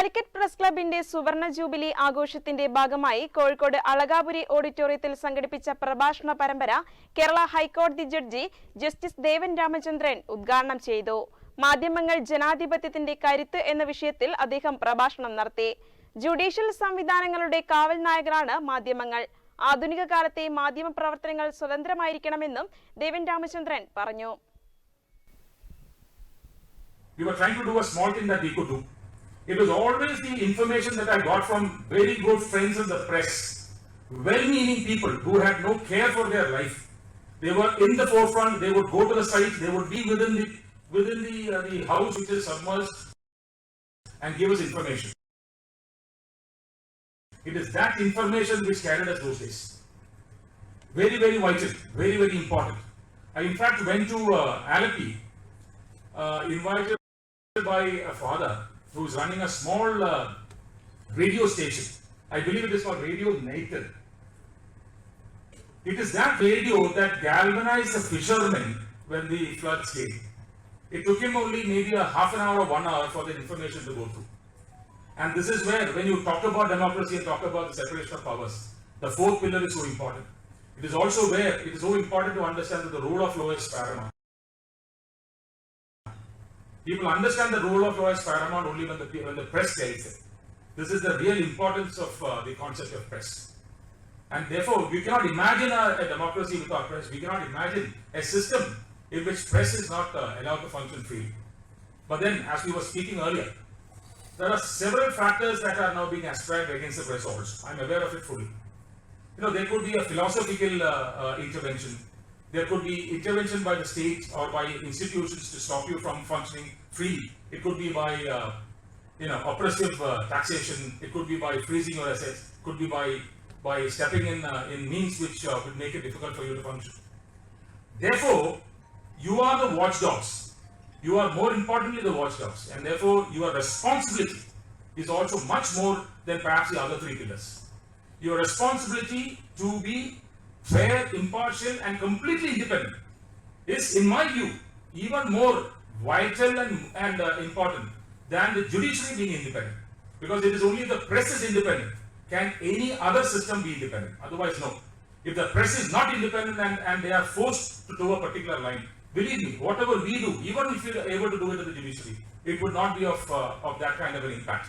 Calicut press ക്ലബിന്റെ സുവർണ jubilee ആഘോഷത്തിന്റെ ഭാഗമായി കോഴിക്കോട് അളകാപുരി ഓഡിറ്റോറിയത്തിൽ സംഘടിപ്പിച്ച പ്രഭാഷണ പരമ്പര കേരള ഹൈക്കോടതി ജഡ്ജി ജസ്റ്റിസ് ദേവൻ രാമചന്ദ്രൻ ഉദ്ഘാടനം ചെയ്തു. മാധ്യമങ്ങൾ ജനാധിപത്യത്തിന്റെ കരുത്ത് എന്ന വിഷയത്തിൽ അദ്ദേഹം പ്രഭാഷണം നടത്തി. ജുഡീഷ്യൽ സംവിധാനങ്ങളുടെ കാവൽ നായകരാണ് മാധ്യമങ്ങൾ. ആധുനിക കാലത്തെ മാധ്യമ പ്രവർത്തനങ്ങൾ സ്വതന്ത്രമായിരിക്കണമെന്നും ദേവൻ രാമചന്ദ്രൻ പറഞ്ഞു. We were trying to do a small thing that we could do. It was always the information that I got from very good friends in the press, well-meaning people who had no care for their life. They were in the forefront. They would go to the site. They would be within the house which is submerged and give us information. It is that information which carried us those days. Very, very vital. Very, very important. I in fact went to Alleppey, invited by a father who is running a small radio station. I believe it is called Radio Nathan. It is that radio that galvanized the fishermen when the floods came. It took him only maybe a half an hour or 1 hour for the information to go through. And this is where, when you talk about democracy and talk about the separation of powers, the fourth pillar is so important. It is also where it is so important to understand that the rule of law is paramount. People understand the rule of law is paramount only when the press tells it. This is the real importance of the concept of press. And therefore, we cannot imagine a democracy without press. We cannot imagine a system in which press is not allowed to function freely. But then, as we were speaking earlier, there are several factors that are now being ascribed against the press also. I am aware of it fully. You know, there could be a philosophical intervention. There could be intervention by the state or by institutions to stop you from functioning freely. It could be by, oppressive taxation. It could be by freezing your assets. It could be by stepping in means which would make it difficult for you to function. Therefore, you are the watchdogs. You are more importantly the watchdogs, and therefore your responsibility is also much more than perhaps the other three pillars. Your responsibility to be fair, impartial and completely independent is, in my view, even more vital and important than the judiciary being independent. Because it is only if the press is independent can any other system be independent. Otherwise, no. If the press is not independent and they are forced to do a particular line, believe me, whatever we do, even if we are able to do it at the judiciary, it would not be of that kind of an impact.